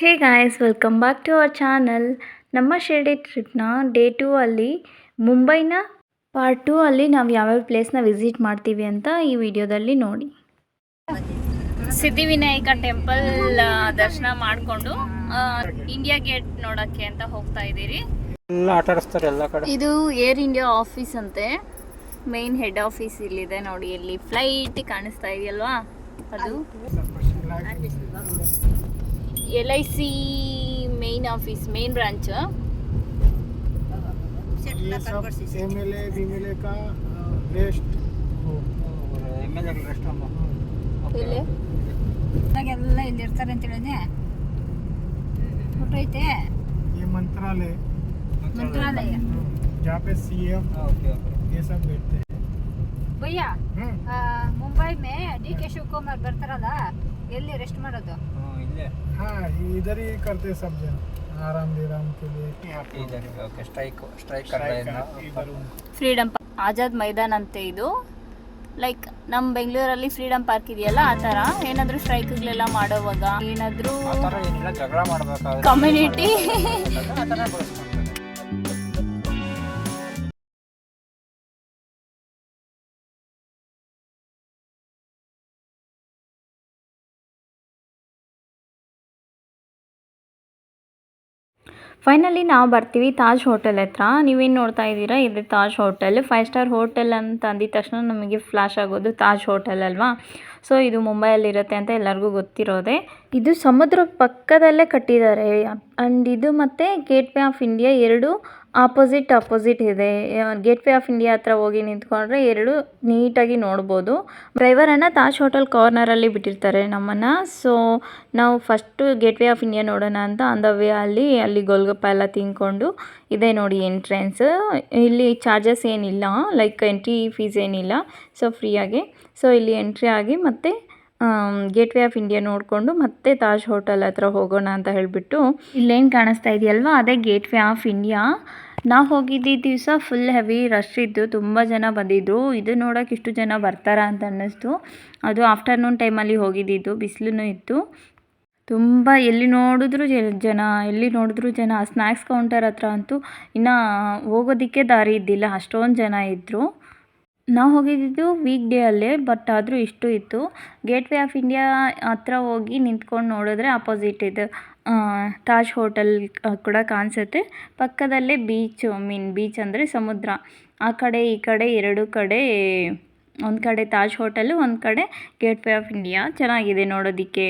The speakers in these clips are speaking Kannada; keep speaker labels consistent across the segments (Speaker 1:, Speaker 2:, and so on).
Speaker 1: Hey guys, welcome back to our channel. ನಮ್ಮ ಶಿರ್ಡಿ ಟ್ರಿಪ್ನ ಡೇ 2 ಅಲ್ಲಿ ಮುಂಬೈನ ಪಾರ್ಟ್ 2 ಅಲ್ಲಿ ನಾವು ಯಾವ್ಯಾವ ಪ್ಲೇಸ್ನ ವಿಸಿಟ್ ಮಾಡ್ತೀವಿ ಅಂತ ಈ ವಿಡಿಯೋದಲ್ಲಿ ನೋಡಿ. ಸಿದ್ಧಿವಿನಾಯಕ ಟೆಂಪಲ್ ದರ್ಶನ ಮಾಡಿಕೊಂಡು ಇಂಡಿಯಾ ಗೇಟ್ ನೋಡೋಕ್ಕೆ ಅಂತ ಹೋಗ್ತಾ ಇದ್ದೀರಿ. ಇದು ಏರ್ ಇಂಡಿಯಾ ಆಫೀಸ್ ಅಂತೆ. ಮೇನ್ ಹೆಡ್ ಆಫೀಸ್ ಇಲ್ಲಿದೆ ನೋಡಿ. ಇಲ್ಲಿ ಫ್ಲೈಟ್ ಕಾಣಿಸ್ತಾ ಇದೆಯಲ್ವಾ, ಅದು LIC main office, main branch.
Speaker 2: ಎಲ್ಲ ಇಲ್ಲಿ ಇರ್ತಾರೆ ಅಂತ ಹೇಳಿದೆ. ಐತೆ
Speaker 3: मंत्रालय जहाँ पे CM ये सब बैठते हैं
Speaker 2: भैया. मुंबई में DK शिवकुमार ಬರ್ತಾರಲ್ಲ, ಎಲ್ಲಿ ರೆಸ್ಟ್ ಮಾಡೋದು?
Speaker 3: हाँ, इधर ही करते सब जन आराम विराम के लिए.
Speaker 4: इधर ओके, स्ट्राइक कर रहे हैं
Speaker 3: इधर
Speaker 1: ಫ್ರೀಡಮ್ ಆಜಾದ್ ಮೈದಾನ್ ಅಂತೆ ಇದು. ಲೈಕ್ ನಮ್ಮ ಬೆಂಗಳೂರಲ್ಲಿ ಫ್ರೀಡಮ್ ಪಾರ್ಕ್ ಇದೆಯಲ್ಲ, ಆ ಥರ ಏನಾದರೂ ಸ್ಟ್ರೈಕ್ಗಳೆಲ್ಲ ಮಾಡೋವಾಗ ಏನಾದರೂ
Speaker 4: ಏನಿಲ್ಲ, ಜಗಳ ಮಾಡಬೇಕಾದ್ರೆ
Speaker 1: ಕಮ್ಯುನಿಟಿ ಫೈನಲಿ ನಾವು ಬರ್ತೀವಿ ತಾಜ್ ಹೋಟೆಲ್ ಹತ್ರ. ನೀವೇನು ನೋಡ್ತಾ ಇದ್ದೀರಾ, ಇದು ತಾಜ್ ಹೋಟೆಲ್. 5 ಸ್ಟಾರ್ ಹೋಟೆಲ್ ಅಂತ ಅಂದಿದ ತಕ್ಷಣ ನಮಗೆ ಫ್ಲಾಶ್ ಆಗೋದು ತಾಜ್ ಹೋಟೆಲ್ ಅಲ್ವಾ. ಸೊ ಇದು ಮುಂಬೈಯಲ್ಲಿರುತ್ತೆ ಅಂತ ಎಲ್ಲರಿಗೂ ಗೊತ್ತಿರೋದೆ. ಇದು ಸಮುದ್ರ ಪಕ್ಕದಲ್ಲೇ ಕಟ್ಟಿದ್ದಾರೆ. ಆ್ಯಂಡ್ ಇದು ಮತ್ತು ಗೇಟ್ ವೇ ಆಫ್ ಇಂಡಿಯಾ ಎರಡು ಆಪೋಸಿಟ್ ಇದೆ. ಗೇಟ್ ವೇ ಆಫ್ ಇಂಡಿಯಾ ಹತ್ರ ಹೋಗಿ ನಿಂತ್ಕೊಂಡ್ರೆ ಎರಡು ನೀಟಾಗಿ ನೋಡ್ಬೋದು. ಡ್ರೈವರನ್ನು ತಾಜ್ ಹೋಟೆಲ್ ಕಾರ್ನರಲ್ಲಿ ಬಿಟ್ಟಿರ್ತಾರೆ ನಮ್ಮನ್ನು. ಸೊ ನಾವು first gate way of India ನೋಡೋಣ ಅಂತ ಆನ್ ದ ವೇ ಅಲ್ಲಿ ಗೋಲ್ಗಪ್ಪ ಎಲ್ಲ ತಿಂದ್ಕೊಂಡು, ಇದೆ ನೋಡಿ ಎಂಟ್ರೆನ್ಸ್. ಇಲ್ಲಿ ಚಾರ್ಜಸ್ ಏನಿಲ್ಲ, ಲೈಕ್ ಎಂಟ್ರಿ ಫೀಸ್ ಏನಿಲ್ಲ. ಸೊ ಫ್ರೀಯಾಗಿ ಇಲ್ಲಿ ಎಂಟ್ರಿ ಆಗಿ ಮತ್ತೆ ಗೇಟ್ ವೇ ಆಫ್ ಇಂಡಿಯಾ ನೋಡಿಕೊಂಡು ಮತ್ತೆ ತಾಜ್ ಹೋಟೆಲ್ ಹತ್ರ ಹೋಗೋಣ ಅಂತ ಹೇಳಿಬಿಟ್ಟು, ಇಲ್ಲೇನು ಕಾಣಿಸ್ತಾ ಇದೆಯಲ್ವಾ, ಅದೇ ಗೇಟ್ ವೇ ಆಫ್ ಇಂಡಿಯಾ. ನಾವು ಹೋಗಿದ್ದ ದಿವಸ ಫುಲ್ ಹೆವಿ ರಶ್ ಇದ್ದು, ತುಂಬ ಜನ ಬಂದಿದ್ದರು. ಇದು ನೋಡೋಕೆ ಇಷ್ಟು ಜನ ಬರ್ತಾರಾ ಅಂತ ಅನ್ನಿಸ್ತು. ಅದು ಆಫ್ಟರ್ನೂನ್ ಟೈಮಲ್ಲಿ ಹೋಗಿದ್ದಿದ್ದು, ಬಿಸಿಲೂ ಇತ್ತು ತುಂಬ. ಎಲ್ಲಿ ನೋಡಿದ್ರು ಜನ. ಸ್ನ್ಯಾಕ್ಸ್ ಕೌಂಟರ್ ಹತ್ರ ಅಂತೂ ಇನ್ನು ಹೋಗೋದಕ್ಕೆ ದಾರಿ ಇದ್ದಿಲ್ಲ, ಅಷ್ಟೊಂದು ಜನ ಇದ್ದರು. ನಾವು ಹೋಗಿದ್ದು ವೀಕ್ ಡೇ ಅಲ್ಲೇ, ಬಟ್ ಆದರೂ ಇಷ್ಟು ಇತ್ತು. ಗೇಟ್ ವೇ ಆಫ್ ಇಂಡಿಯಾ ಹತ್ರ ಹೋಗಿ ನಿಂತ್ಕೊಂಡು ನೋಡಿದ್ರೆ ಆಪೋಸಿಟ್ ಇದು ತಾಜ್ ಹೋಟೆಲ್ ಕೂಡ ಕಾಣಿಸುತ್ತೆ. ಪಕ್ಕದಲ್ಲೇ ಬೀಚ್ ಅಂದರೆ ಸಮುದ್ರ. ಆ ಕಡೆ ಈ ಕಡೆ ಎರಡು ಕಡೆ, ಒಂದು ಕಡೆ ತಾಜ್ ಹೋಟೆಲು, ಒಂದು ಕಡೆ ಗೇಟ್ ವೇ ಆಫ್ ಇಂಡಿಯಾ. ಚೆನ್ನಾಗಿದೆ ನೋಡೋದಕ್ಕೆ,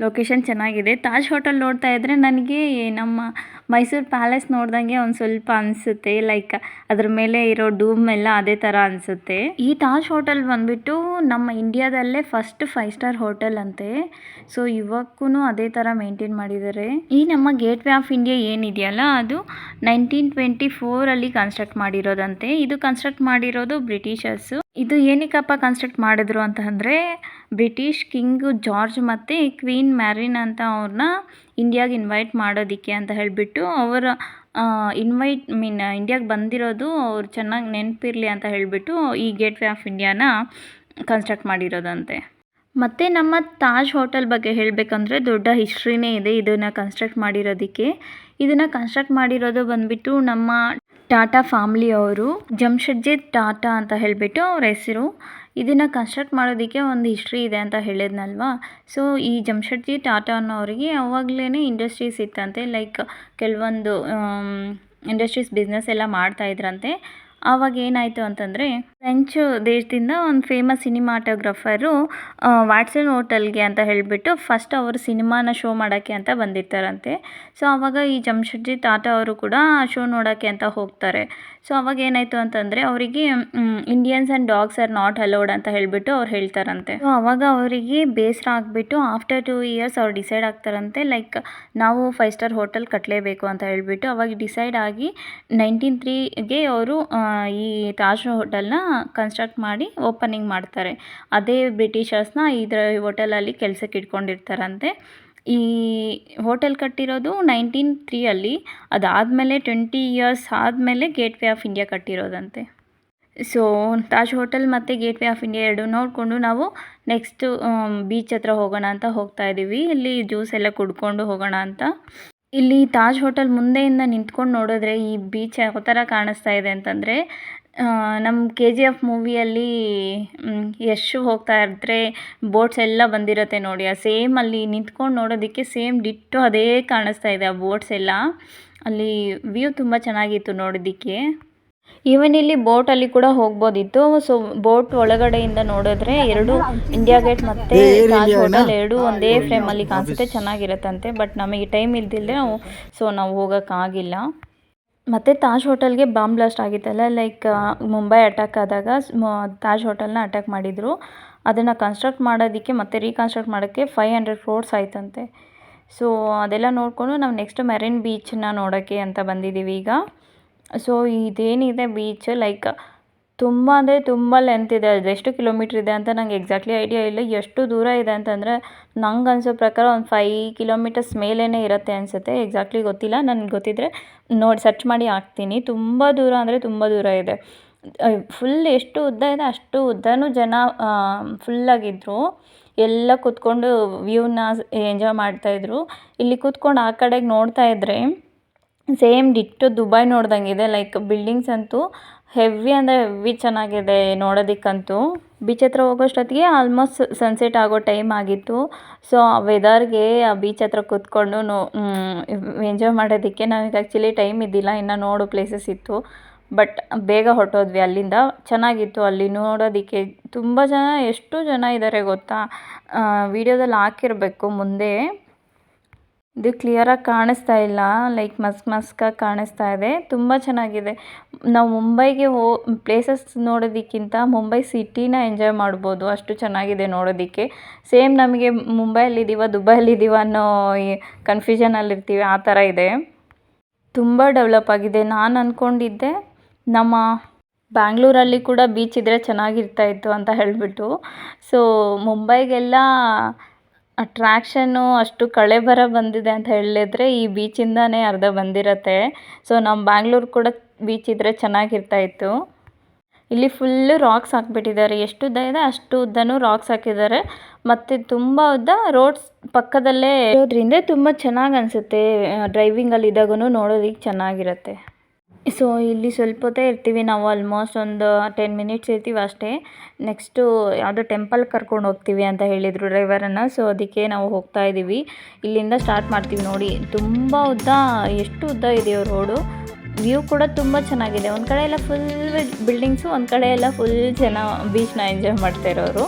Speaker 1: ಲೊಕೇಶನ್ ಚೆನ್ನಾಗಿದೆ. ತಾಜ್ ಹೋಟೆಲ್ ನೋಡ್ತಾ ಇದ್ದರೆ ನನಗೆ ನಮ್ಮ ಮೈಸೂರು ಪ್ಯಾಲೇಸ್ ನೋಡ್ದಂಗೆ ಒಂದು ಸ್ವಲ್ಪ ಅನಿಸುತ್ತೆ. ಲೈಕ್ ಅದ್ರ ಮೇಲೆ ಇರೋ ಡೂಮ್ ಎಲ್ಲ ಅದೇ ಥರ ಅನಿಸುತ್ತೆ. ಈ ತಾಜ್ ಹೋಟೆಲ್ ಬಂದುಬಿಟ್ಟು ನಮ್ಮ ಇಂಡಿಯಾದಲ್ಲೇ ಫಸ್ಟ್ 5 ಸ್ಟಾರ್ ಹೋಟೆಲ್ ಅಂತೆ. ಸೊ ಇವಾಗೂ ಅದೇ ಥರ ಮೇಂಟೈನ್ ಮಾಡಿದ್ದಾರೆ. ಈ ನಮ್ಮ ಗೇಟ್ ವೇ ಆಫ್ ಇಂಡಿಯಾ ಏನಿದೆಯಲ್ಲ, ಅದು 1924 ಕನ್ಸ್ಟ್ರಕ್ಟ್ ಮಾಡಿರೋದಂತೆ. ಇದು ಕನ್ಸ್ಟ್ರಕ್ಟ್ ಮಾಡಿರೋದು ಬ್ರಿಟಿಷರ್ಸು. ಇದು ಏನಕ್ಕಪ್ಪ ಕನ್ಸ್ಟ್ರಕ್ಟ್ ಮಾಡಿದ್ರು ಅಂತ ಅಂದರೆ, ಬ್ರಿಟಿಷ್ ಕಿಂಗು ಜಾರ್ಜ್ ಮತ್ತು ಕ್ವೀನ್ ಮ್ಯಾರಿನ್ ಅಂತ ಅವ್ರನ್ನ ಇಂಡಿಯಾಗೆ ಇನ್ವೈಟ್ ಮಾಡೋದಕ್ಕೆ ಅಂತ ಹೇಳಿಬಿಟ್ಟು, ಅವರ ಇಂಡಿಯಾಗೆ ಬಂದಿರೋದು ಅವ್ರು ಚೆನ್ನಾಗಿ ನೆನಪಿರಲಿ ಅಂತ ಹೇಳಿಬಿಟ್ಟು ಈ ಗೇಟ್ ವೇ ಆಫ್ ಇಂಡಿಯಾನ ಕನ್ಸ್ಟ್ರಕ್ಟ್ ಮಾಡಿರೋದಂತೆ. ಮತ್ತು ನಮ್ಮ ತಾಜ್ ಹೋಟೆಲ್ ಬಗ್ಗೆ ಹೇಳಬೇಕಂದ್ರೆ ದೊಡ್ಡ ಹಿಸ್ಟ್ರಿನೇ ಇದೆ ಇದನ್ನು ಕನ್ಸ್ಟ್ರಕ್ಟ್ ಮಾಡಿರೋದಕ್ಕೆ. ಇದನ್ನು ಕನ್ಸ್ಟ್ರಕ್ಟ್ ಮಾಡಿರೋದು ಬಂದುಬಿಟ್ಟು ನಮ್ಮ ಟಾಟಾ ಫ್ಯಾಮ್ಲಿ ಅವರು, ಜಮ್ಶೆಡ್ಜಿ ಟಾಟಾ ಅಂತ ಹೇಳಿಬಿಟ್ಟು ಅವ್ರ ಹೆಸರು. ಇದನ್ನು ಕನ್ಸ್ಟ್ರಕ್ಟ್ ಮಾಡೋದಕ್ಕೆ ಒಂದು ಹಿಸ್ಟ್ರಿ ಇದೆ ಅಂತ ಹೇಳಿದ್ನಲ್ವಾ. ಸೊ ಈ ಜಮ್ಶೆಡ್ಜಿ ಟಾಟಾ ಅನ್ನೋರಿಗೆ ಅವಾಗಲೇ ಇಂಡಸ್ಟ್ರೀಸ್ ಇತ್ತಂತೆ. ಲೈಕ್ ಕೆಲವೊಂದು ಇಂಡಸ್ಟ್ರೀಸ್ ಬಿಸ್ನೆಸ್ ಎಲ್ಲ ಮಾಡ್ತಾಯಿದ್ರಂತೆ. ಆವಾಗ ಏನಾಯಿತು ಅಂತಂದರೆ, ಫ್ರೆಂಚ್ ದೇಶದಿಂದ ಒಂದು ಫೇಮಸ್ ಸಿನಿಮಾಟೋಗ್ರಫರು ವಾಟ್ಸನ್ ಹೋಟೆಲ್ಗೆ ಅಂತ ಹೇಳಿಬಿಟ್ಟು ಫಸ್ಟ್ ಅವರು ಸಿನಿಮಾನ ಶೋ ಮಾಡೋಕ್ಕೆ ಅಂತ ಬಂದಿರ್ತಾರಂತೆ. ಸೊ ಆವಾಗ ಈ ಜಮ್ಶೆಡ್ಜಿ ಟಾಟಾ ಅವರು ಕೂಡ ಶೋ ನೋಡೋಕ್ಕೆ ಅಂತ ಹೋಗ್ತಾರೆ. ಸೊ ಅವಾಗ ಏನಾಯಿತು ಅಂತಂದರೆ, ಅವರಿಗೆ Indians and dogs are not allowed ಅಂತ ಹೇಳಿಬಿಟ್ಟು ಅವ್ರು ಹೇಳ್ತಾರಂತೆ. ಸೊ ಆವಾಗ ಅವರಿಗೆ ಬೇಸರ ಆಗಿಬಿಟ್ಟು ಆಫ್ಟರ್ 2 ಇಯರ್ಸ್ ಅವ್ರು ಡಿಸೈಡ್ ಆಗ್ತಾರಂತೆ, ಲೈಕ್ ನಾವು 5 ಸ್ಟಾರ್ ಹೋಟೆಲ್ ಕಟ್ಟಲೇಬೇಕು ಅಂತ ಹೇಳಿಬಿಟ್ಟು. ಅವಾಗ ಡಿಸೈಡ್ ಆಗಿ 1903ಗೆ ಅವರು ಈ ತಾಜ್ ಹೋಟೆಲ್ನ ಕನ್ಸ್ಟ್ರಕ್ಟ್ ಮಾಡಿ ಓಪನಿಂಗ್ ಮಾಡ್ತಾರೆ. ಅದೇ ಬ್ರಿಟಿಷರ್ಸ್ನ ಇದರ ಹೋಟೆಲಲ್ಲಿ ಕೆಲಸಕ್ಕೆ ಇಟ್ಕೊಂಡಿರ್ತಾರಂತೆ. ಈ ಹೋಟೆಲ್ ಕಟ್ಟಿರೋದು 1903 ಅದಾದಮೇಲೆ 20 ಇಯರ್ಸ್ ಆದಮೇಲೆ ಗೇಟ್ ವೇ ಆಫ್ ಇಂಡಿಯಾ ಕಟ್ಟಿರೋದಂತೆ. ಸೊ ತಾಜ್ ಹೋಟೆಲ್ ಮತ್ತು ಗೇಟ್ ವೇ ಆಫ್ ಇಂಡಿಯಾ ಎರಡು ನೋಡಿಕೊಂಡು ನಾವು ನೆಕ್ಸ್ಟು ಬೀಚ್ ಹತ್ರ ಹೋಗೋಣ ಅಂತ ಹೋಗ್ತಾ ಇದ್ದೀವಿ. ಇಲ್ಲಿ ಜ್ಯೂಸ್ ಎಲ್ಲ ಕುಡ್ಕೊಂಡು ಹೋಗೋಣ ಅಂತ. ಇಲ್ಲಿ ತಾಜ್ ಹೋಟೆಲ್ ಮುಂದೆಯಿಂದ ನಿಂತ್ಕೊಂಡು ನೋಡಿದ್ರೆ ಈ ಬೀಚ್ ಯಾವ ಥರ ಕಾಣಿಸ್ತಾ ಇದೆ ಅಂತಂದರೆ, ನಮ್ಮ KGF ಮೂವಿಯಲ್ಲಿ ಯಶ್ ಹೋಗ್ತಾ ಇದ್ದರೆ ಬೋಟ್ಸ್ ಎಲ್ಲ ಬಂದಿರುತ್ತೆ ನೋಡಿ, ಆ ಸೇಮ್ ಅಲ್ಲಿ ನಿಂತ್ಕೊಂಡು ನೋಡೋದಕ್ಕೆ ಸೇಮ್ ಡಿಟ್ಟು ಅದೇ ಕಾಣಿಸ್ತಾ ಇದೆ ಆ ಬೋಟ್ಸ್ ಎಲ್ಲ. ಅಲ್ಲಿ ವ್ಯೂ ತುಂಬ ಚೆನ್ನಾಗಿತ್ತು ನೋಡೋದಕ್ಕೆ. ಈವನ್ ಇಲ್ಲಿ ಬೋಟಲ್ಲಿ ಕೂಡ ಹೋಗ್ಬೋದಿತ್ತು. ಸೊ ಬೋಟ್ ಒಳಗಡೆಯಿಂದ ನೋಡಿದ್ರೆ ಎರಡು ಇಂಡಿಯಾ ಗೇಟ್ ಮತ್ತು ತಾಜ್ ಹೋಟೆಲ್ ಎರಡು ಒಂದೇ ಫ್ರೇಮಲ್ಲಿ ಕಾಣಿಸುತ್ತೆ, ಚೆನ್ನಾಗಿರುತ್ತಂತೆ. ಬಟ್ ನಮಗೆ ಟೈಮ್ ಇಲ್ದಿಲ್ಲದೆ ನಾವು ಹೋಗೋಕ್ಕಾಗಿಲ್ಲ. ಮತ್ತು ತಾಜ್ ಹೋಟೆಲ್ಗೆ ಬಾಂಬ್ ಬ್ಲಾಸ್ಟ್ ಆಗಿತ್ತಲ್ಲ, ಲೈಕ್ ಮುಂಬೈ ಅಟ್ಯಾಕ್ ಆದಾಗ ತಾಜ್ ಹೋಟೆಲ್ನ ಅಟ್ಯಾಕ್ ಮಾಡಿದರು. ಅದನ್ನು ಕನ್ಸ್ಟ್ರಕ್ಟ್ ಮಾಡೋದಕ್ಕೆ ಮತ್ತು ರೀಕನ್ಸ್ಟ್ರಕ್ಟ್ ಮಾಡೋಕ್ಕೆ 500 crores ಆಯ್ತಂತೆ. ಸೊ ಅದೆಲ್ಲ ನೋಡಿಕೊಂಡು ನಾವು ನೆಕ್ಸ್ಟ್ ಮೆರಿನ್ ಬೀಚನ್ನ ನೋಡೋಕ್ಕೆ ಅಂತ ಬಂದಿದ್ದೀವಿ ಈಗ. ಸೊ ಇದೇನಿದೆ ಬೀಚ್ ಲೈಕ್ ತುಂಬ ಅಂದರೆ ತುಂಬ ಲೆಂತ್ ಇದೆ. ಅದೆಷ್ಟು ಕಿಲೋಮೀಟ್ರ್ ಇದೆ ಅಂತ ನಂಗೆ ಎಕ್ಸಾಕ್ಟ್ಲಿ ಐಡಿಯಾ ಇಲ್ಲ. ಎಷ್ಟು ದೂರ ಇದೆ ಅಂತಂದರೆ ನಂಗೆ ಅನಿಸೋ ಪ್ರಕಾರ ಒಂದು 5 kilometers ಮೇಲೇ ಇರುತ್ತೆ ಅನಿಸುತ್ತೆ. ಎಕ್ಸಾಕ್ಟ್ಲಿ ಗೊತ್ತಿಲ್ಲ, ನನಗೆ ಗೊತ್ತಿದ್ದರೆ ನೋಡಿ ಸರ್ಚ್ ಮಾಡಿ ಹಾಕ್ತೀನಿ. ತುಂಬ ದೂರ ಅಂದರೆ ತುಂಬ ದೂರ ಇದೆ. ಫುಲ್ ಎಷ್ಟು ಉದ್ದ ಇದೆ ಅಷ್ಟು ಉದ್ದನೂ ಜನ ಫುಲ್ಲಾಗಿದ್ದರು. ಎಲ್ಲ ಕೂತ್ಕೊಂಡು ವ್ಯೂನ ಎಂಜಾಯ್ ಮಾಡ್ತಾಯಿದ್ರು. ಇಲ್ಲಿ ಕೂತ್ಕೊಂಡು ಆ ಕಡೆಗೆ ನೋಡ್ತಾ ಇದ್ದರೆ ಸೇಮ್ ಡಿಟ್ಟು ದುಬೈ ನೋಡ್ದಂಗಿದೆ. ಲೈಕ್ ಬಿಲ್ಡಿಂಗ್ಸ್ ಅಂತೂ ಹೆವಿ ಅಂದರೆ ಹೆವಿ ಚೆನ್ನಾಗಿದೆ ನೋಡೋದಕ್ಕಂತೂ. ಬೀಚ್ ಹತ್ರ ಹೋಗೋಷ್ಟೊತ್ತಿಗೆ ಆಲ್ಮೋಸ್ಟ್ ಸನ್ಸೆಟ್ ಆಗೋ ಟೈಮ್ ಆಗಿತ್ತು. ಸೊ ಆ ವೆದರ್ಗೆ ಆ ಬೀಚ್ ಹತ್ರ ಕೂತ್ಕೊಂಡು ಎಂಜಾಯ್ ಮಾಡೋದಕ್ಕೆ ನಮಗೆ ಆ್ಯಕ್ಚುಲಿ ಟೈಮ್ ಇದ್ದಿಲ್ಲ, ಇನ್ನು ನೋಡೋ ಪ್ಲೇಸಸ್ ಇತ್ತು. ಬಟ್ ಬೇಗ ಹೊರಟೋದ್ವಿ ಅಲ್ಲಿಂದ. ಚೆನ್ನಾಗಿತ್ತು ಅಲ್ಲಿ ನೋಡೋದಕ್ಕೆ. ತುಂಬ ಜನ, ಎಷ್ಟು ಜನ ಇದ್ದಾರೆ ಗೊತ್ತಾ, ವಿಡಿಯೋದಲ್ಲಿ ಹಾಕಿರಬೇಕು ಮುಂದೆ. ಇದು ಕ್ಲಿಯರಾಗಿ ಕಾಣಿಸ್ತಾ ಇಲ್ಲ, ಲೈಕ್ ಮಸ್ಕಾಗಿ ಕಾಣಿಸ್ತಾ ಇದೆ. ತುಂಬ ಚೆನ್ನಾಗಿದೆ. ನಾವು ಮುಂಬೈಗೆ ಪ್ಲೇಸಸ್ ನೋಡೋದಕ್ಕಿಂತ ಮುಂಬೈ ಸಿಟಿನ ಎಂಜಾಯ್ ಮಾಡ್ಬೋದು, ಅಷ್ಟು ಚೆನ್ನಾಗಿದೆ ನೋಡೋದಕ್ಕೆ. ಸೇಮ್ ನಮಗೆ ಮುಂಬೈಯಲ್ಲಿದ್ದೀವ ದುಬೈಯಲ್ಲಿದ್ದೀವ ಅನ್ನೋ ಕನ್ಫ್ಯೂಷನಲ್ಲಿರ್ತೀವಿ, ಆ ಥರ ಇದೆ. ತುಂಬ ಡೆವಲಪ್ ಆಗಿದೆ. ನಾನು ಅಂದ್ಕೊಂಡಿದ್ದೆ ನಮ್ಮ ಬ್ಯಾಂಗ್ಳೂರಲ್ಲಿ ಕೂಡ ಬೀಚ್ ಇದ್ದರೆ ಚೆನ್ನಾಗಿರ್ತಾಯಿತ್ತು ಅಂತ ಹೇಳಿಬಿಟ್ಟು. ಸೊ ಮುಂಬೈಗೆಲ್ಲ ಅಟ್ರ್ಯಾಕ್ಷನ್ನು ಅಷ್ಟು ಕಳೆಬರ ಬಂದಿದೆ ಅಂತ ಹೇಳಿದ್ರೆ ಈ ಬೀಚಿಂದನೇ ಅರ್ಧ ಬಂದಿರತ್ತೆ. ಸೊ ನಮ್ಮ ಬ್ಯಾಂಗ್ಳೂರು ಕೂಡ ಬೀಚ್ ಇದ್ದರೆ ಚೆನ್ನಾಗಿರ್ತಾಯಿತ್ತು. ಇಲ್ಲಿ ಫುಲ್ಲು ರಾಕ್ಸ್ ಹಾಕ್ಬಿಟ್ಟಿದ್ದಾರೆ. ಎಷ್ಟು ಉದ್ದ ಇದೆ ಅಷ್ಟು ಉದ್ದನೂ ರಾಕ್ಸ್ ಹಾಕಿದ್ದಾರೆ. ಮತ್ತು ತುಂಬ ಉದ್ದ ರೋಡ್ಸ್ ಪಕ್ಕದಲ್ಲೇ ಇರೋದ್ರಿಂದ ತುಂಬ ಚೆನ್ನಾಗಿ ಅನಿಸುತ್ತೆ. ಡ್ರೈವಿಂಗಲ್ಲಿ ಇದ್ದಾಗೂ ನೋಡೋದಕ್ಕೆ ಚೆನ್ನಾಗಿರುತ್ತೆ. ಸೊ ಇಲ್ಲಿ ಸ್ವಲ್ಪ ಹೊತ್ತೇ ಇರ್ತೀವಿ ನಾವು, ಆಲ್ಮೋಸ್ಟ್ ಒಂದು 10 minutes ಇರ್ತೀವಿ ಅಷ್ಟೇ. ನೆಕ್ಸ್ಟು ಯಾವುದೋ ಟೆಂಪಲ್ ಕರ್ಕೊಂಡು ಹೋಗ್ತೀವಿ ಅಂತ ಹೇಳಿದರು ಡ್ರೈವರನ್ನು. ಸೊ ಅದಕ್ಕೆ ನಾವು ಹೋಗ್ತಾ ಇದ್ದೀವಿ. ಇಲ್ಲಿಂದ ಸ್ಟಾರ್ಟ್ ಮಾಡ್ತೀವಿ ನೋಡಿ. ತುಂಬ ಉದ್ದ, ಎಷ್ಟು ಉದ್ದ ಇದೆಯೋ ರೋಡು. ವ್ಯೂ ಕೂಡ ತುಂಬ ಚೆನ್ನಾಗಿದೆ. ಒಂದು ಕಡೆ ಎಲ್ಲ ಫುಲ್ ಬಿಲ್ಡಿಂಗ್ಸು, ಒಂದು ಕಡೆ ಎಲ್ಲ ಫುಲ್ ಜನ ಬೀಚ್ನ ಎಂಜಾಯ್ ಮಾಡ್ತಾ ಇರೋರು.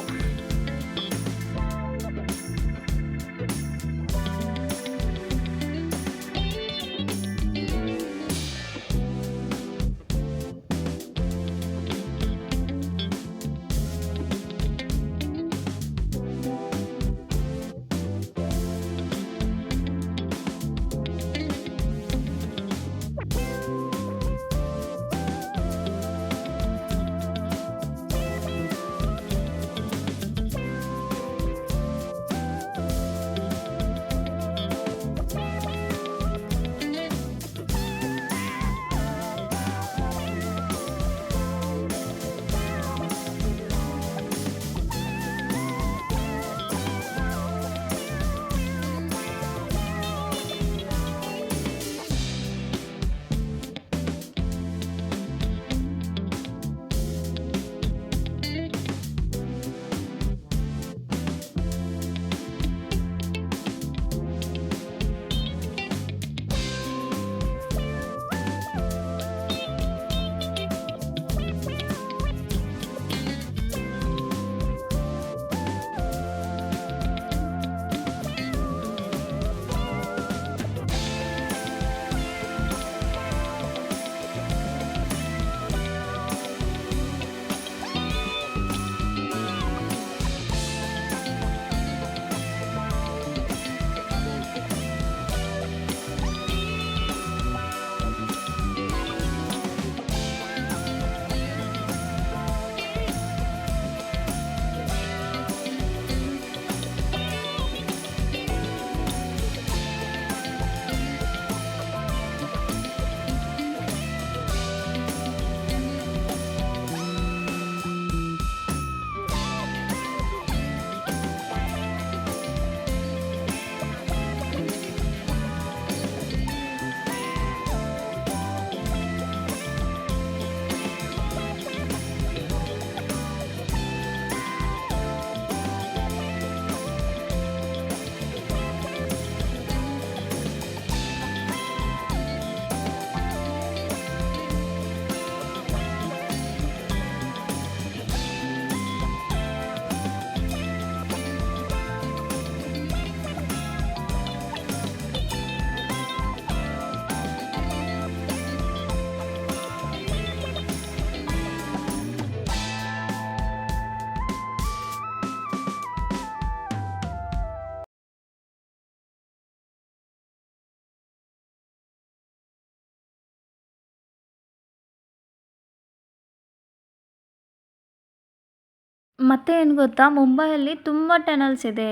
Speaker 1: ಮತ್ತು ಏನು ಗೊತ್ತಾ, ಮುಂಬೈಯಲ್ಲಿ ತುಂಬ ಟನಲ್ಸ್ ಇದೆ.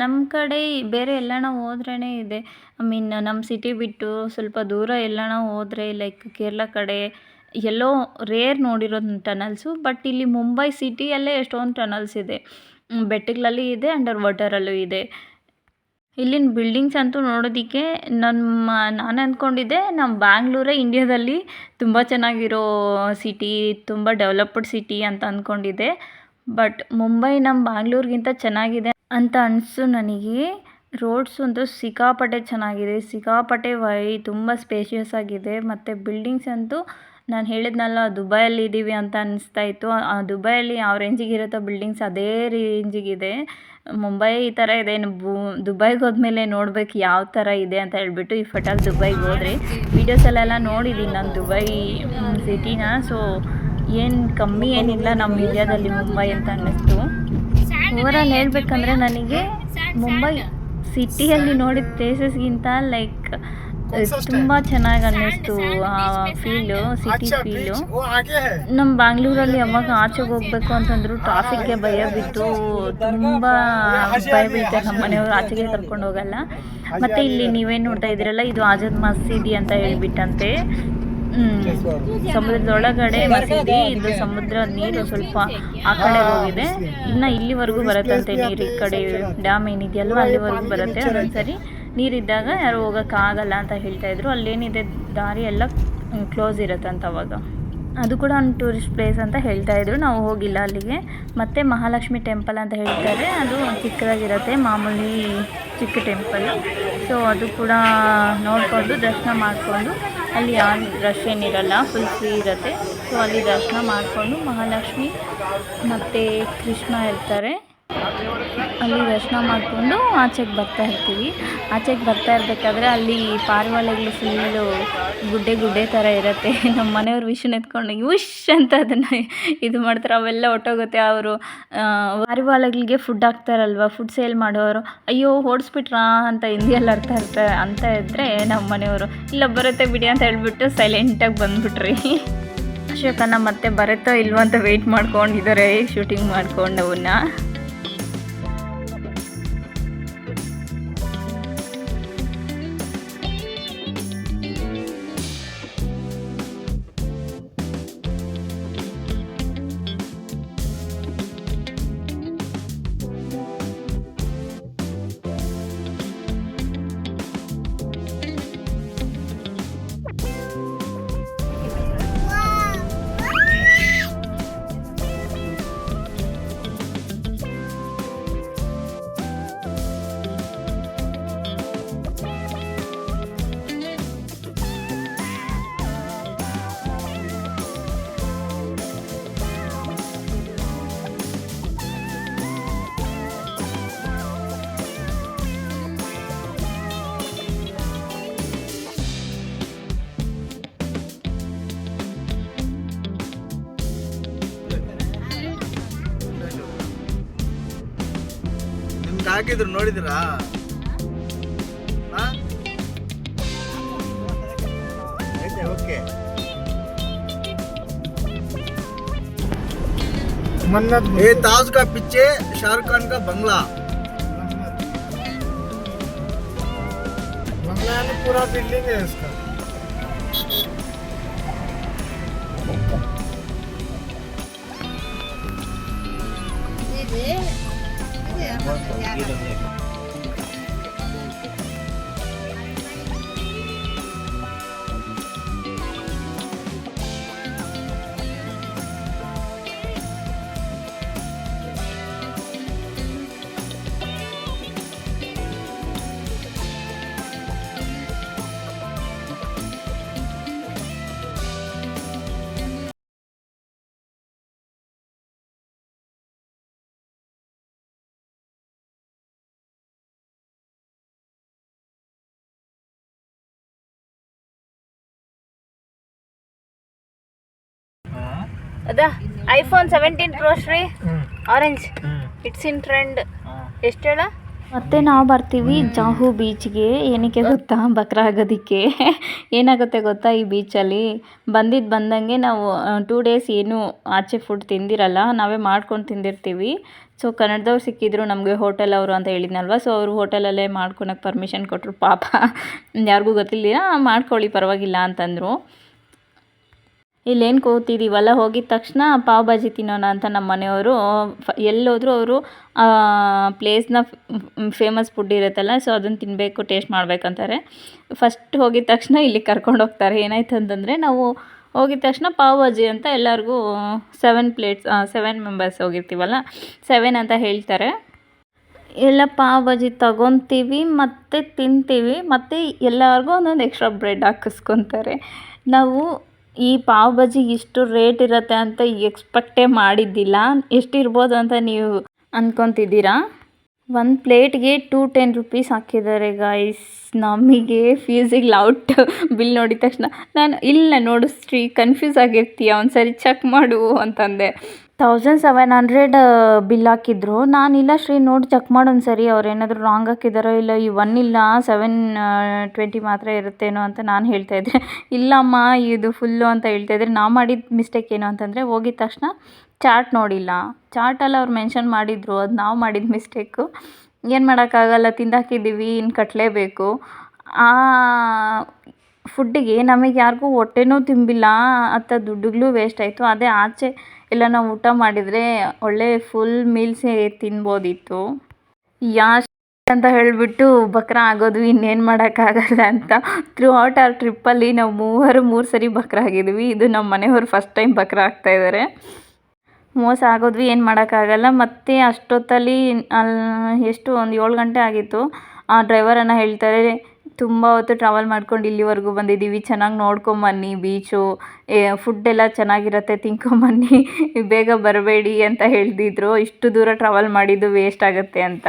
Speaker 1: ನಮ್ಮ ಕಡೆ ಬೇರೆ ಎಲ್ಲಾನ ಹೋದ್ರೇ ಇದೆ. ಐ ಮೀನ್ ನಮ್ಮ ಸಿಟಿ ಬಿಟ್ಟು ಸ್ವಲ್ಪ ದೂರ ಎಲ್ಲಾನ ಹೋದ್ರೆ ಲೈಕ್ ಕೇರಳ ಕಡೆ ಎಲ್ಲೋ ರೇರ್ ನೋಡಿರೋದು ಟನಲ್ಸು. ಬಟ್ ಇಲ್ಲಿ ಮುಂಬೈ ಸಿಟಿಯಲ್ಲೇ ಎಷ್ಟೊಂದು ಟನಲ್ಸ್ ಇದೆ. ಬೆಟ್ಟಗಳಲ್ಲಿ ಇದೆ, ಅಂಡರ್ ವಾಟರಲ್ಲೂ ಇದೆ. ಇಲ್ಲಿನ ಬಿಲ್ಡಿಂಗ್ಸ್ ಅಂತೂ ನೋಡೋದಕ್ಕೆ ನಾನು ಅಂದ್ಕೊಂಡಿದ್ದೆ ನಮ್ಮ ಬ್ಯಾಂಗ್ಳೂರೇ ಇಂಡಿಯಾದಲ್ಲಿ ತುಂಬ ಚೆನ್ನಾಗಿರೋ ಸಿಟಿ, ತುಂಬ ಡೆವಲಪ್ಡ್ ಸಿಟಿ ಅಂತ ಅಂದ್ಕೊಂಡಿದ್ದೆ. ಬಟ್ ಮುಂಬೈ ನಮ್ಮ ಬ್ಯಾಂಗ್ಳೂರಿಗಿಂತ ಚೆನ್ನಾಗಿದೆ ಅಂತ ಅನಿಸ್ತು ನನಗೆ. ರೋಡ್ಸ್ ಅಂತೂ ಸಿಕ್ಕಾಪಟ್ಟೆ ಚೆನ್ನಾಗಿದೆ, ಸಿಕ್ಕಾಪಟ್ಟೆ ತುಂಬ ಸ್ಪೇಷಿಯಸ್ ಆಗಿದೆ. ಮತ್ತು ಬಿಲ್ಡಿಂಗ್ಸ್ ಅಂತೂ ನಾನು ಹೇಳಿದ್ನಲ್ಲ ದುಬೈಯಲ್ಲಿ ಇದ್ದೀವಿ ಅಂತ ಅನಿಸ್ತಾ ಇತ್ತು. ಆ ದುಬೈಯಲ್ಲಿ ಯಾವ ರೇಂಜಿಗೆ ಇರುತ್ತೋ ಬಿಲ್ಡಿಂಗ್ಸ್ ಅದೇ ರೇಂಜಿಗಿದೆ. ಮುಂಬೈ ಈ ಥರ ಇದೆ, ದುಬೈಗೆ ಹೋದ್ಮೇಲೆ ನೋಡ್ಬೇಕು ಯಾವ ಥರ ಇದೆ ಅಂತ ಹೇಳ್ಬಿಟ್ಟು. ಈ ಫಟಾಲ್ ದುಬೈಗೆ ಹೋದರೆ ವೀಡಿಯೋಸಲ್ಲೆಲ್ಲ ನೋಡಿದ್ದೀನಿ ನಾನು ದುಬೈ ಸಿಟಿನ. ಸೊ ಏನು ಕಮ್ಮಿ ಏನಿಲ್ಲ ನಮ್ಮ ಇಂಡಿಯಾದಲ್ಲಿ ಮುಂಬೈ ಅಂತ ಅನ್ನಿಸ್ತು. ಓವರಾಲ್ ಹೇಳ್ಬೇಕಂದ್ರೆ ನನಗೆ ಮುಂಬೈ ಸಿಟಿಯಲ್ಲಿ ನೋಡಿದ ಪ್ಲೇಸಸ್ಗಿಂತ ಲೈಕ್ ತುಂಬ ಚೆನ್ನಾಗಿ ಅನ್ನಿಸ್ತು. ಆ ಫೀಲು, ಸಿಟಿ ಫೀಲು. ನಮ್ಮ ಬ್ಯಾಂಗ್ಳೂರಲ್ಲಿ ಯಾವಾಗ ಆಚೆಗೆ ಹೋಗ್ಬೇಕು ಅಂತಂದ್ರು ಟ್ರಾಫಿಕ್ಗೆ ಭಯ ಬಿಟ್ಟು ತುಂಬ ಭಯ ಬೀಳ್ತಾರೆ ನಮ್ಮ ಮನೆಯವರು, ಆಚೆಗೆ ಕರ್ಕೊಂಡು ಹೋಗಲ್ಲ. ಮತ್ತು ಇಲ್ಲಿ ನೀವೇನು ನೋಡ್ತಾ ಇದ್ದೀರಲ್ಲ, ಇದು ಆಜಾದ್ ಮಸೀದಿ ಅಂತ ಹೇಳ್ಬಿಟ್ಟಂತೆ. ಸಮುದ್ರದೊಳಗಡೆ ಮಸೀದಿ, ಇದು ಸಮುದ್ರ ನೀರು ಸ್ವಲ್ಪ ಆ ಕಡೆ ಹೋಗಿದೆ. ಇನ್ನು ಇಲ್ಲಿವರೆಗೂ ಬರುತ್ತಂತೆ ನೀರು. ಈ ಕಡೆ ಡ್ಯಾಮ್ ಏನಿದೆಯಲ್ವ ಅಲ್ಲಿವರೆಗೂ ಬರುತ್ತೆ. ಒಂದೊಂದ್ಸರಿ ನೀರಿದ್ದಾಗ ಯಾರು ಹೋಗೋಕ್ಕಾಗಲ್ಲ ಅಂತ ಹೇಳ್ತಾಯಿದ್ರು. ಅಲ್ಲೇನಿದೆ ದಾರಿ ಎಲ್ಲ ಕ್ಲೋಸ್ ಇರುತ್ತಂತ ಅವಾಗ. ಅದು ಕೂಡ ಒಂದು ಟೂರಿಸ್ಟ್ ಪ್ಲೇಸ್ ಅಂತ ಹೇಳ್ತಾಯಿದ್ರು. ನಾವು ಹೋಗಿಲ್ಲ ಅಲ್ಲಿಗೆ. ಮತ್ತು ಮಹಾಲಕ್ಷ್ಮಿ ಟೆಂಪಲ್ ಅಂತ ಹೇಳ್ತಾರೆ, ಅದು ಚಿಕ್ಕದಾಗಿರುತ್ತೆ, ಮಾಮೂಲಿ ಚಿಕ್ಕ ಟೆಂಪಲ್. ಸೊ ಅದು ಕೂಡ ನೋಡಿಕೊಂಡು ದರ್ಶನ ಮಾಡಿಕೊಂಡು, ಅಲ್ಲಿ ಯಾರು ರಶ್ ಏನಿರಲ್ಲ, ಫುಲ್ ಫ್ರೀ ಇರುತ್ತೆ. ಸೊ ಅಲ್ಲಿ ದರ್ಶನ ಮಾಡಿಕೊಂಡು ಮಹಾಲಕ್ಷ್ಮಿ ಮತ್ತು ಕೃಷ್ಣ ಇರ್ತಾರೆ, ಅಲ್ಲಿ ದರ್ಶನ ಮಾಡಿಕೊಂಡು ಆಚೆಗೆ ಬರ್ತಾ ಇರ್ತೀವಿ. ಆಚೆಗೆ ಬರ್ತಾ ಇರಬೇಕಾದ್ರೆ ಅಲ್ಲಿ ಪಾರಿವಾಳಗಳು ಫುಲ್ಲು ಗುಡ್ಡೆ ಥರ ಇರುತ್ತೆ. ನಮ್ಮ ಮನೆಯವ್ರು ವಿಷನ್ ಎತ್ಕೊಂಡು ಯುಶ್ ಅಂತ ಅದನ್ನು ಇದು ಮಾಡ್ತಾರೆ. ಅವೆಲ್ಲ ಹೊಟ್ಟೋಗುತ್ತೆ. ಅವರು ಪಾರಿವಾಳಗಳಿಗೆ ಫುಡ್ ಹಾಕ್ತಾರಲ್ವ, ಫುಡ್ ಸೇಲ್ ಮಾಡೋರು, ಅಯ್ಯೋ ಓಡಿಸ್ಬಿಟ್ರಾ ಅಂತ ಹಿಂದಿಯಲ್ಲಿ ಅಂತ ಇದ್ದರೆ ನಮ್ಮ ಮನೆಯವರು ಇಲ್ಲ ಬರುತ್ತೆ ಬಿಡಿ ಅಂತ ಹೇಳ್ಬಿಟ್ಟು ಸೈಲೆಂಟಾಗಿ ಬಂದುಬಿಟ್ರಿ. ಅಶೋಕನ ಮತ್ತೆ ಬರುತ್ತೋ ಇಲ್ವೋ ಅಂತ ವೆಯ್ಟ್ ಮಾಡ್ಕೊಂಡಿದ್ದಾರೆ ಶೂಟಿಂಗ್ ಮಾಡ್ಕೊಂಡು ಅವನ್ನ.
Speaker 5: ಹಾಕಿದ್ರು ನೋಡಿದಿರಾ? ಓಕೆ. ये ताज का पीछे शाहरुख खान का बंगला
Speaker 3: में पूरा बिल्डिंग है इसका.
Speaker 1: ಅದಾ iPhone 17 Pro Shri orange, it's in trend. ಎಷ್ಟು ಹೇಳ? ಮತ್ತು ನಾವು ಬರ್ತೀವಿ ಜಾಹು ಬೀಚ್ಗೆ. ಏನಕ್ಕೆ ಗೊತ್ತಾ, ಬಕ್ರಾ ಆಗೋದಕ್ಕೆ. ಏನಾಗುತ್ತೆ ಗೊತ್ತಾ, ಈ ಬೀಚಲ್ಲಿ ಬಂದಂಗೆ ನಾವು 2 ಡೇಸ್ ಏನು ಆಚೆ ಫುಡ್ ತಿಂದಿರಲ್ಲ, ನಾವೇ ಮಾಡ್ಕೊಂಡು ತಿಂದಿರ್ತೀವಿ. ಸೊ ಕನ್ನಡದವ್ರು ಸಿಕ್ಕಿದ್ರು ನಮಗೆ ಹೋಟೆಲ್ ಅವರು ಅಂತ ಹೇಳಿದ್ನಲ್ವ, ಸೊ ಅವರು ಹೋಟೆಲಲ್ಲೇ ಮಾಡ್ಕೊಳಕ್ಕೆ ಪರ್ಮಿಷನ್ ಕೊಟ್ಟರು. ಪಾಪ ಯಾರಿಗೂ ಗೊತ್ತಿಲ್ಲ, ಮಾಡ್ಕೊಳ್ಳಿ ಪರವಾಗಿಲ್ಲ ಅಂತಂದರು. ಇಲ್ಲೇನು ಕೂತಿದ್ದೀವಲ್ಲ, ಹೋಗಿದ ತಕ್ಷಣ ಪಾವ್ ಭಾಜಿ ತಿನ್ನೋಣ ಅಂತ ನಮ್ಮ ಮನೆಯವರು ಎಲ್ಲೋದ್ರು ಅವರು ಪ್ಲೇಸ್ನ ಫೇಮಸ್ ಫುಡ್ ಇರುತ್ತಲ್ಲ, ಸೊ ಅದನ್ನು ತಿನ್ನಬೇಕು, ಟೇಸ್ಟ್ ಮಾಡಬೇಕಂತಾರೆ. ಫಸ್ಟ್ ಹೋಗಿದ ತಕ್ಷಣ ಇಲ್ಲಿ ಕರ್ಕೊಂಡು ಹೋಗ್ತಾರೆ. ಏನಾಯ್ತು ಅಂತಂದರೆ, ನಾವು ಹೋಗಿದ ತಕ್ಷಣ ಪಾವ್ ಭಾಜಿ ಅಂತ ಎಲ್ಲರಿಗೂ 7 ಮೆಂಬರ್ಸ್ ಹೋಗಿರ್ತೀವಲ್ಲ, 7 ಅಂತ ಹೇಳ್ತಾರೆ. ಎಲ್ಲ ಪಾವ್ ಭಾಜಿ ತಗೊತೀವಿ ಮತ್ತು ತಿಂತೀವಿ, ಮತ್ತು ಎಲ್ಲರಿಗೂ ಒಂದೊಂದು ಎಕ್ಸ್ಟ್ರಾ ಬ್ರೆಡ್ ಹಾಕಿಸ್ಕೊತಾರೆ. ನಾವು ಈ ಪಾವ್ ಭಾಜಿ ಇಷ್ಟು ರೇಟ್ ಇರುತ್ತೆ ಅಂತ ಎಕ್ಸ್ಪೆಕ್ಟೇ ಮಾಡಿದ್ದಿಲ್ಲ. ಎಷ್ಟಿರ್ಬೋದು ಅಂತ ನೀವು ಅಂದ್ಕೊತಿದ್ದೀರಾ? ಒಂದು ಪ್ಲೇಟ್ಗೆ 210 ರೂಪೀಸ್ ಹಾಕಿದ್ದಾರೆ ಗಾಯ್ಸ್. ನಮಗೆ ಫೀಸಿಗೆ ಔಟ್. ಬಿಲ್ ನೋಡಿದ ತಕ್ಷಣ ಇಲ್ಲ ನೋಡು ಶ್ರೀ, ಕನ್ಫ್ಯೂಸ್ ಆಗಿರ್ತೀಯ, ಒಂದು ಸರಿ ಚೆಕ್ ಮಾಡು ಅಂತಂದೆ. 1700 ಬಿಲ್ ಹಾಕಿದ್ರು. ನಾನಿಲ್ಲ ಶ್ರೀ ನೋಡಿ ಚೆಕ್ ಮಾಡು ಒಂದು ಸರಿ, ಅವ್ರು ಏನಾದರೂ ರಾಂಗ್ ಹಾಕಿದಾರೋ ಇಲ್ಲ, ಈ 1 ಇಲ್ಲ 720 ಮಾತ್ರ ಇರುತ್ತೇನೋ ಅಂತ ನಾನು ಹೇಳ್ತಾಯಿದ್ದೆ. ಇಲ್ಲಮ್ಮ ಇದು ಫುಲ್ಲು ಅಂತ ಹೇಳ್ತಾಯಿದ್ರೆ. ನಾವು ಮಾಡಿದ ಮಿಸ್ಟೇಕ್ ಏನು ಅಂತಂದರೆ, ಹೋಗಿದ ತಕ್ಷಣ ಚಾರ್ಟ್ ನೋಡಿಲ್ಲ. ಚಾರ್ಟಲ್ಲಿ ಅವ್ರು ಮೆನ್ಷನ್ ಮಾಡಿದರು, ಅದು ನಾವು ಮಾಡಿದ ಮಿಸ್ಟೇಕು. ಏನು ಮಾಡೋಕ್ಕಾಗಲ್ಲ, ತಿಂದಾಕಿದ್ದೀವಿ, ಇನ್ನು ಕಟ್ಟಲೇಬೇಕು. ಆ ಫುಡ್ಡಿಗೆ ನಮಗೆ ಯಾರಿಗೂ ಹೊಟ್ಟೆನೂ ತುಂಬಿಲ್ಲ, ಅಂತ ದುಡ್ಡುಗಳು ವೇಸ್ಟ್ ಆಯಿತು. ಅದೇ ಆಚೆ ಎಲ್ಲ ನಾವು ಊಟ ಮಾಡಿದರೆ ಒಳ್ಳೆ ಫುಲ್ ಮೀಲ್ಸೇ ತಿನ್ಬೋದಿತ್ತು. ಅಂತ ಹೇಳಿಬಿಟ್ಟು ಬಕ್ರಾ ಆಗೋದು, ಇನ್ನೇನು ಮಾಡೋಕ್ಕಾಗಲ್ಲ ಅಂತ. ಥ್ರೂ ಔಟ್ ಆ ಟ್ರಿಪ್ಪಲ್ಲಿ ನಾವು 3 ಸರಿ ಬಕ್ರಾ ಆಗಿದ್ವಿ. ಇದು ನಮ್ಮ ಮನೆಯವ್ರು ಫಸ್ಟ್ ಟೈಮ್ ಬಕ್ರಾ ಆಗ್ತಾಯಿದ್ದಾರೆ. ಮೋಸ ಆಗೋದ್ವಿ, ಏನು ಮಾಡೋಕ್ಕಾಗಲ್ಲ. ಮತ್ತು ಅಷ್ಟೊತ್ತಲ್ಲಿ ಎಷ್ಟು ಒಂದು 7 ಗಂಟೆ ಆಗಿತ್ತು. ಆ ಡ್ರೈವರನ್ನು ಹೇಳ್ತಾರೆ, ತುಂಬ ಹೊತ್ತು ಟ್ರಾವೆಲ್ ಮಾಡ್ಕೊಂಡು ಇಲ್ಲಿವರೆಗೂ ಬಂದಿದ್ದೀವಿ, ಚೆನ್ನಾಗಿ ನೋಡ್ಕೊಂಬನ್ನಿ ಬೀಚು, ಫುಡ್ಡೆಲ್ಲ ಚೆನ್ನಾಗಿರುತ್ತೆ, ತಿನ್ಕೊಂಬನ್ನಿ, ಬೇಗ ಬರಬೇಡಿ ಅಂತ ಹೇಳ್ತಿದ್ರು. ಇಷ್ಟು ದೂರ ಟ್ರಾವೆಲ್ ಮಾಡಿದ್ದು ವೇಸ್ಟ್ ಆಗುತ್ತೆ ಅಂತ.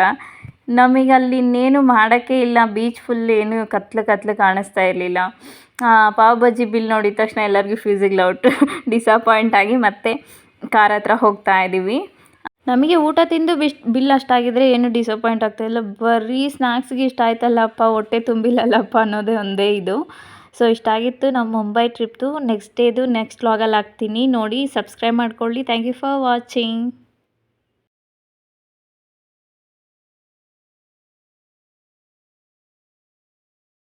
Speaker 1: ನಮಗೆ ಅಲ್ಲಿ ಇನ್ನೇನು ಮಾಡೋಕ್ಕೆ ಇಲ್ಲ, ಬೀಚ್ ಫುಲ್ ಏನು ಕತ್ಲು ಕಾಣಿಸ್ತಾ ಇರಲಿಲ್ಲ. ಪಾವ್ ಭಾಜಿ ಬಿಲ್ ನೋಡಿದ ತಕ್ಷಣ ಎಲ್ಲರಿಗೂ ಫ್ಯೂಸಿಗೆ ಔಟ್. ಡಿಸಪಾಯಿಂಟ್ ಆಗಿ ಮತ್ತೆ ಕಾರ್ ಹತ್ರ ಹೋಗ್ತಾ ಇದ್ದೀವಿ. ನಮಗೆ ಊಟ ತಿಂದು ಬಿಲ್ ಅಷ್ಟಾಗಿದ್ರೆ ಏನು ಡಿಸಪಾಯಿಂಟ್ ಆಗ್ತಾಯಿಲ್ಲ. ಬರೀ ಸ್ನ್ಯಾಕ್ಸ್ಗೆ ಇಷ್ಟ ಆಯ್ತಲ್ಲಪ್ಪ, ಹೊಟ್ಟೆ ತುಂಬಿಲ್ಲಲ್ಲಪ್ಪ ಅನ್ನೋದೇ ಒಂದೇ ಇದು. ಸೊ ಇಷ್ಟಾಗಿತ್ತು ನಮ್ಮ ಮುಂಬೈ ಟ್ರಿಪ್ದು. ನೆಕ್ಸ್ಟ್ ಡೇದು ನೆಕ್ಸ್ಟ್ ವ್ಲಾಗಲ್ಲಿ ಹಾಕ್ತೀನಿ, ನೋಡಿ ಸಬ್ಸ್ಕ್ರೈಬ್ ಮಾಡ್ಕೊಳ್ಳಿ. Thank you for watching.